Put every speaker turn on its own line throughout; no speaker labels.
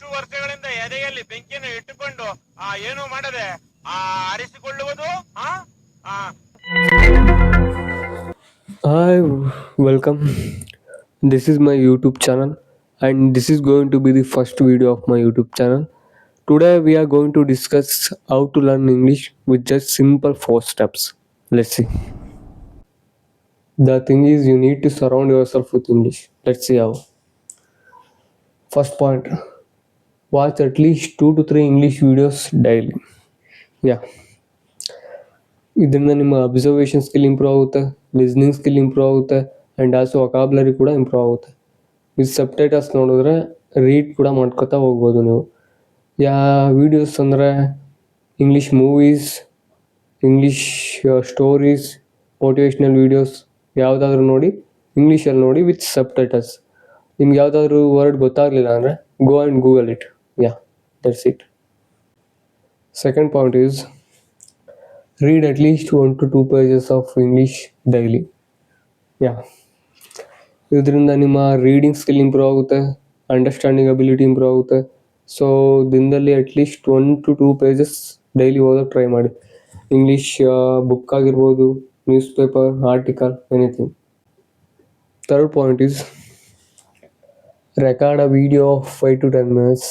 ಎಷ್ಟು ವರ್ಷಗಳಿಂದ ಎದೆಯಲ್ಲಿ ಬೆಂಕಿಯನ್ನು ಇಟ್ಟುಕೊಂಡು ಏನು ಮಾಡದೆ ಆರಿಸಿಕೊಳ್ಳುವುದು.
Hi, welcome. This is my YouTube channel, and this is going to be the first video of my YouTube channel. Today, we are going to discuss how to learn English with just simple 4 steps. Let's see. The thing is, you need to surround yourself with English. Let's see how. First point, watch at least 2 to 3 English videos daily. Yeah. ಇದರಿಂದ ನಿಮ್ಮ observation skill improve ಆಗುತ್ತೆ, listening skill improve ಆಗುತ್ತೆ, and also ವೊಕಾಬ್ಯುಲರಿ ಕೂಡ improve ಆಗುತ್ತೆ. With subtitles ನೋಡಿದ್ರೆ read ಕೂಡ ಮಾಡ್ಕೊತಾ ಹೋಗ್ಬೋದು ನೀವು. ವೀಡಿಯೋಸ್ ಅಂದರೆ English movies, English stories, motivational videos ಯಾವುದಾದ್ರೂ ನೋಡಿ, ಇಂಗ್ಲೀಷಲ್ಲಿ ನೋಡಿ ವಿತ್ ಸಬ್ಟೈಟಲ್ಸ್. ನಿಮ್ಗೆ ಯಾವುದಾದ್ರೂ ವರ್ಡ್ ಗೊತ್ತಾಗಲಿಲ್ಲ ಅಂದರೆ go and Google it. That's it. Second point is read at least 1 to 2 pages of English daily. ಇದರಿಂದ ನಿಮ್ಮ ರೀಡಿಂಗ್ ಸ್ಕಿಲ್ ಇಂಪ್ರೂವ್ ಆಗುತ್ತೆ, ಅಂಡರ್ಸ್ಟ್ಯಾಂಡಿಂಗ್ ಅಬಿಲಿಟಿ ಇಂಪ್ರೂವ್ ಆಗುತ್ತೆ. ಸೊ ದಿನದಲ್ಲಿ ಅಟ್ಲೀಸ್ಟ್ 1 to 2 pages ಡೈಲಿ ಓದೋಕ್ಕೆ ಟ್ರೈ ಮಾಡಿ. ಇಂಗ್ಲೀಷ್ ಬುಕ್ ಆಗಿರ್ಬೋದು, news paper, article, anything. Third point is record a video of 5 to 10 minutes.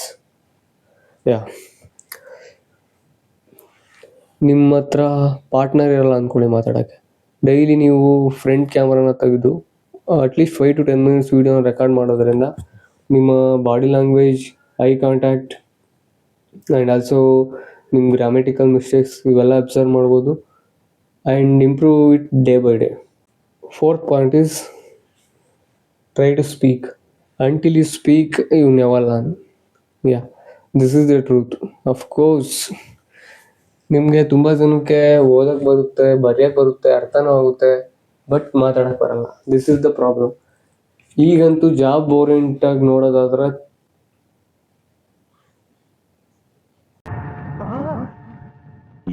ನಿಮ್ಮ ಹತ್ರ ಪಾರ್ಟ್ನರ್ ಇರಲ್ಲ ಅಂದ್ಕೊಳ್ಳಿ ಮಾತಾಡೋಕ್ಕೆ. ಡೈಲಿ ನೀವು ಫ್ರಂಟ್ ಕ್ಯಾಮ್ರಾನ ತೆಗೆದು ಅಟ್ಲೀಸ್ಟ್ 5 to 10 minutes ವೀಡಿಯೋನ ರೆಕಾರ್ಡ್ ಮಾಡೋದ್ರಿಂದ ನಿಮ್ಮ body language, eye contact and also ನಿಮ್ಮ ಗ್ರಾಮೆಟಿಕಲ್ ಮಿಸ್ಟೇಕ್ಸ್ ಇವೆಲ್ಲ ಅಬ್ಸರ್ವ್ ಮಾಡ್ಬೋದು and improve it day by day. Fourth point is try to speak. Until you speak you never learn. This is the truth. Of course ನಿಮಗೆ ತುಂಬ ಜನಕ್ಕೆ ಓದಕ್ಕೆ ಬರುತ್ತೆ, ಬರೆಯೋಕ್ಕೆ ಬರುತ್ತೆ, ಅರ್ಥನೂ ಆಗುತ್ತೆ, ಬಟ್ ಮಾತಾಡೋಕ್ಕೆ ಬರಲ್ಲ. This is the problem. ಈಗಂತೂ ಜಾಬ್ ಓರಿಯೆಂಟಾಗಿ ನೋಡೋದಾದ್ರೆ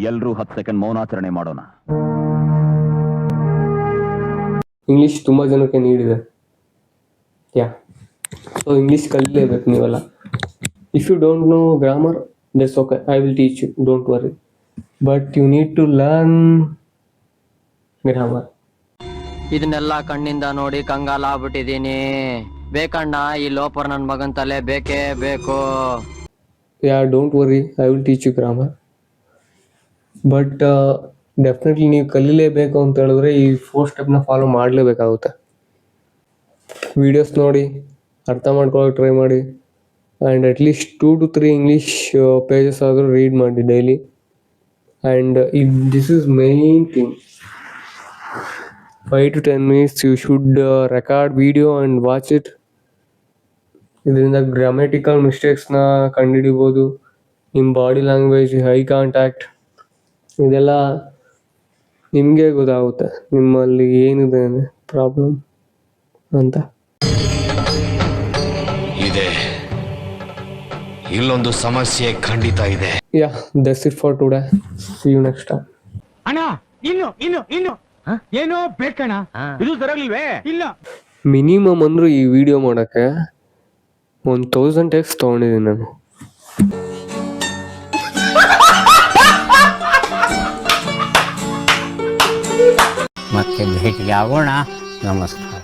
ಎಲ್ಲರೂ 10 ಸೆಕೆಂಡ್ ಮೌನಾಚರಣೆ ಮಾಡೋಣ.
ಇಂಗ್ಲೀಷ್ ತುಂಬ ಜನಕ್ಕೆ ನೀಡಿದೆ. ಸೊ ಇಂಗ್ಲೀಷ್ ಕಲಿಲೇಬೇಕು ನೀವೆಲ್ಲ. If you don't know grammar, that's okay, I will teach you, don't worry. But you need to learn grammar.
ಇದನ್ನೆಲ್ಲ ಕಣ್ಣಿಂದ ನೋಡಿ ಕಂಗಾಲಾಗ್ಬಿಟ್ಟಿದೀನಿ. ಬೇಕಣ್ಣ, ಈ ಲೋಪರ್ ನನ್ನ ಮಗನ್ ತಲೆ ಬೇಕೇ ಬೇಕು.
Don't worry, I will teach you grammar. But definitely ನೀವು ಕಲಿಲೇಬೇಕು ಅಂತ ಹೇಳಿದ್ರೆ ಈ 4 ಸ್ಟೆಪ್ನ ಫಾಲೋ ಮಾಡಲೇಬೇಕಾಗುತ್ತೆ. ವಿಡಿಯೋಸ್ ನೋಡಿ ಅರ್ಥ ಮಾಡ್ಕೊಳ್ಳೋಕೆ ಟ್ರೈ ಮಾಡಿ, and at least 2 to 3 English pages ಆದರೂ ರೀಡ್ ಮಾಡಿ daily. And if this is main thing, 5 to 10 minutes you should record video and watch it. ಇದರಿಂದ ಗ್ರಾಮೆಟಿಕಲ್ ಮಿಸ್ಟೇಕ್ಸ್ನ ಕಂಡುಹಿಡಿಬೋದು, ನಿಮ್ಮ ಬಾಡಿ ಲ್ಯಾಂಗ್ವೇಜ್, ಐ ಕಾಂಟ್ಯಾಕ್ಟ್ ಇದೆಲ್ಲ ನಿಮಗೆ ಗೊತ್ತಾಗುತ್ತೆ ನಿಮ್ಮಲ್ಲಿ ಏನಿದೆ ಪ್ರಾಬ್ಲಮ್ ಅಂತ.
ಇದೆ ಇಲ್ಲೊಂದು ಸಮಸ್ಯೆ ಖಂಡಿತ ಇದೆ.
That's it for today. See you next time.
ಅಣ್ಣ ಇನ್ನು ಏನೋ ಬೇಕಣ್ಣ, ಇದು ಸರಿಯಾಗಿಲ್ವೇ? ಇಲ್ಲ,
ಮಿನಿಮಮ್ ಅಂದ್ರು ಈ ವಿಡಿಯೋ ಮಾಡೋಕ್ಕೆ 1000 ಟೆಕ್ಸ್ಟ್ ತೊಗೊಂಡಿದ್ದೀನಿ ನಾನು.
ಮತ್ತೆ ಭೇಟಿಯಾಗೋಣ. ನಮಸ್ಕಾರ.